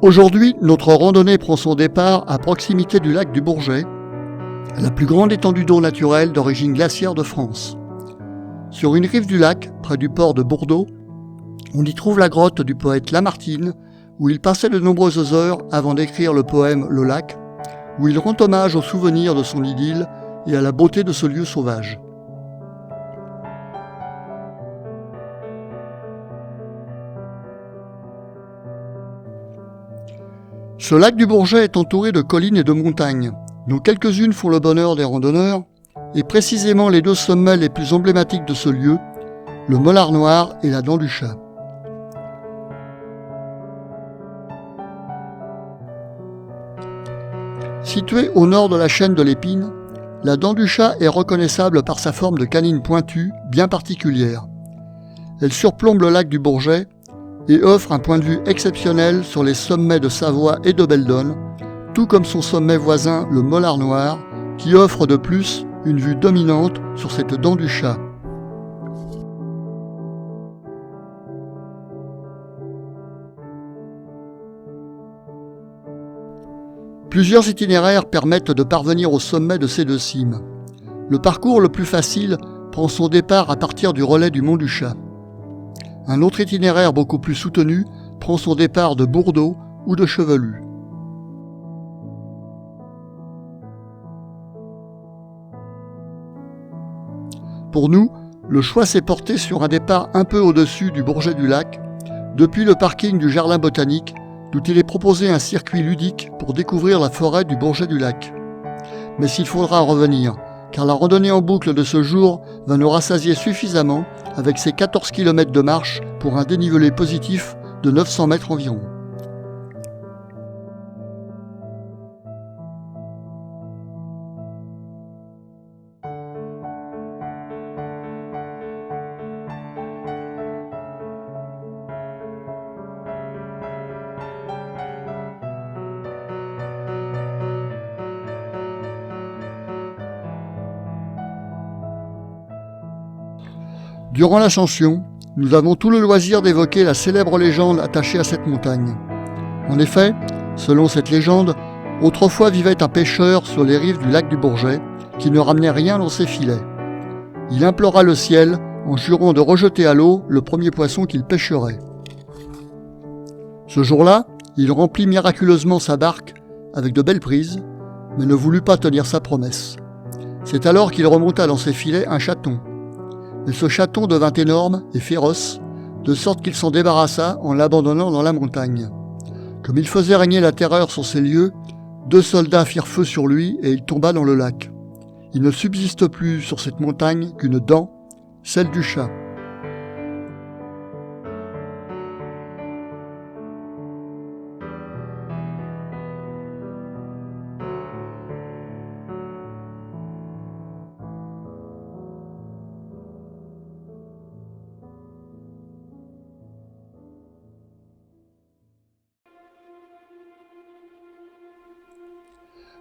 Aujourd'hui, notre randonnée prend son départ à proximité du lac du Bourget, la plus grande étendue d'eau naturelle d'origine glaciaire de France. Sur une rive du lac, près du port de Bourdeau, on y trouve la grotte du poète Lamartine, où il passait de nombreuses heures avant d'écrire le poème Le Lac, où il rend hommage aux souvenirs de son idylle et à la beauté de ce lieu sauvage. Ce lac du Bourget est entouré de collines et de montagnes, dont quelques-unes font le bonheur des randonneurs, et précisément les deux sommets les plus emblématiques de ce lieu, le Mollard Noir et la Dent du Chat. Située au nord de la chaîne de l'Épine, la Dent du Chat est reconnaissable par sa forme de canine pointue bien particulière. Elle surplombe le lac du Bourget et offre un point de vue exceptionnel sur les sommets de Savoie et de Beldonne, tout comme son sommet voisin, le Mollard Noir, qui offre de plus une vue dominante sur cette Dent du Chat. Plusieurs itinéraires permettent de parvenir au sommet de ces deux cimes. Le parcours le plus facile prend son départ à partir du relais du Mont du Chat. Un autre itinéraire beaucoup plus soutenu prend son départ de Bourdeau ou de Chevelu. Pour nous, le choix s'est porté sur un départ un peu au-dessus du Bourget du Lac, depuis le parking du Jardin botanique, d'où il est proposé un circuit ludique pour découvrir la forêt du Bourget du Lac. Mais il faudra revenir, car la randonnée en boucle de ce jour va nous rassasier suffisamment avec ses 14 km de marche pour un dénivelé positif de 900 mètres environ. Durant l'ascension, nous avons tout le loisir d'évoquer la célèbre légende attachée à cette montagne. En effet, selon cette légende, autrefois vivait un pêcheur sur les rives du lac du Bourget qui ne ramenait rien dans ses filets. Il implora le ciel en jurant de rejeter à l'eau le premier poisson qu'il pêcherait. Ce jour-là, il remplit miraculeusement sa barque avec de belles prises, mais ne voulut pas tenir sa promesse. C'est alors qu'il remonta dans ses filets un chaton. Mais ce chaton devint énorme et féroce, de sorte qu'il s'en débarrassa en l'abandonnant dans la montagne. Comme il faisait régner la terreur sur ces lieux, 2 soldats firent feu sur lui et il tomba dans le lac. Il ne subsiste plus sur cette montagne qu'une dent, celle du chat.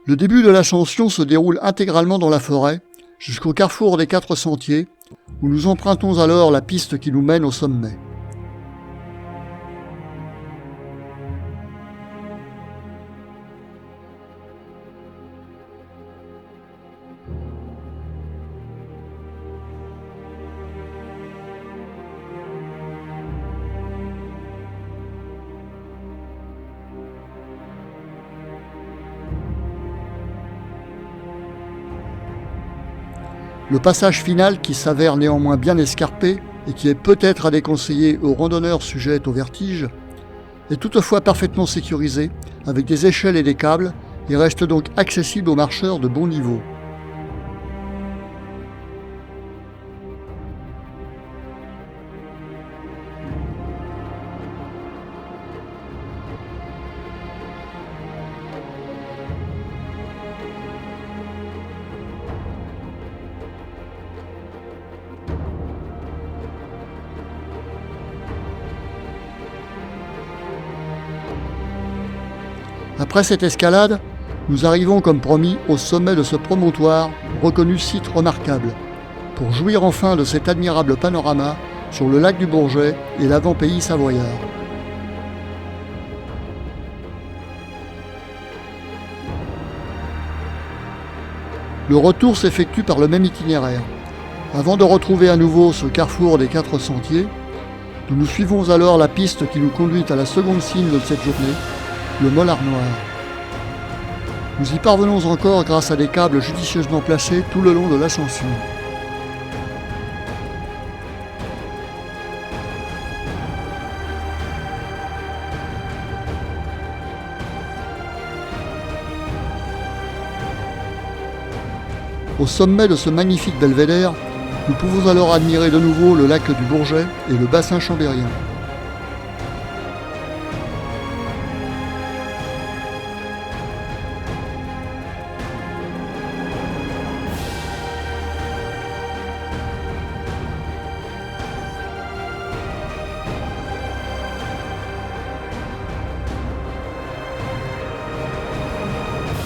Le début de l'ascension se déroule intégralement dans la forêt, jusqu'au carrefour des 4 sentiers, où nous empruntons alors la piste qui nous mène au sommet. Le passage final, qui s'avère néanmoins bien escarpé et qui est peut-être à déconseiller aux randonneurs sujets au vertige, est toutefois parfaitement sécurisé avec des échelles et des câbles et reste donc accessible aux marcheurs de bon niveau. Après cette escalade, nous arrivons comme promis au sommet de ce promontoire, reconnu site remarquable, pour jouir enfin de cet admirable panorama sur le lac du Bourget et l'avant-pays savoyard. Le retour s'effectue par le même itinéraire. Avant de retrouver à nouveau ce carrefour des 4 sentiers, nous suivons alors la piste qui nous conduit à la seconde cible de cette journée, le Molar Noir. Nous y parvenons encore grâce à des câbles judicieusement placés tout le long de l'ascension. Au sommet de ce magnifique belvédère, nous pouvons alors admirer de nouveau le lac du Bourget et le bassin chambérien.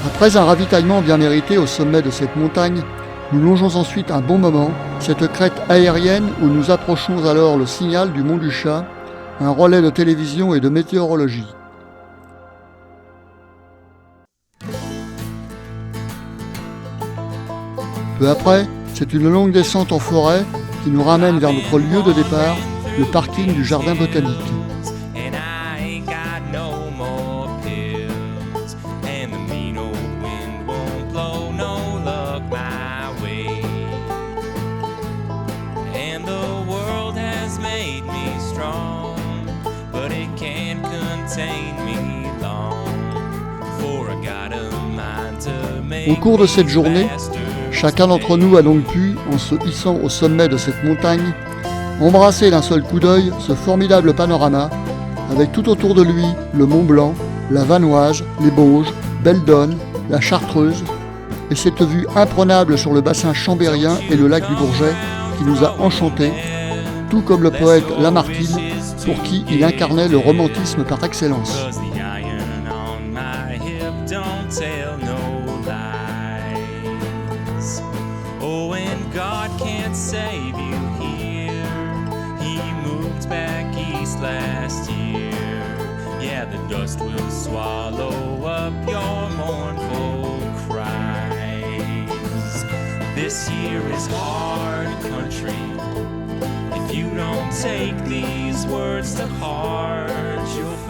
Après un ravitaillement bien mérité au sommet de cette montagne, nous longeons ensuite un bon moment cette crête aérienne où nous approchons alors le signal du Mont du Chat, un relais de télévision et de météorologie. Peu après, c'est une longue descente en forêt qui nous ramène vers notre lieu de départ, le parking du jardin botanique. Au cours de cette journée, chacun d'entre nous a donc pu, en se hissant au sommet de cette montagne, embrasser d'un seul coup d'œil ce formidable panorama, avec tout autour de lui le Mont Blanc, la Vanoise, les Bauges, Beldonne, la Chartreuse, et cette vue imprenable sur le bassin chambérien et le lac du Bourget qui nous a enchantés, tout comme le poète Lamartine, pour qui il incarnait le romantisme par excellence. Oh, and God can't save you here. He moved back east last year. Yeah, the dust will swallow up your mournful cries. This year is hard country. If you don't take these words to heart, you'll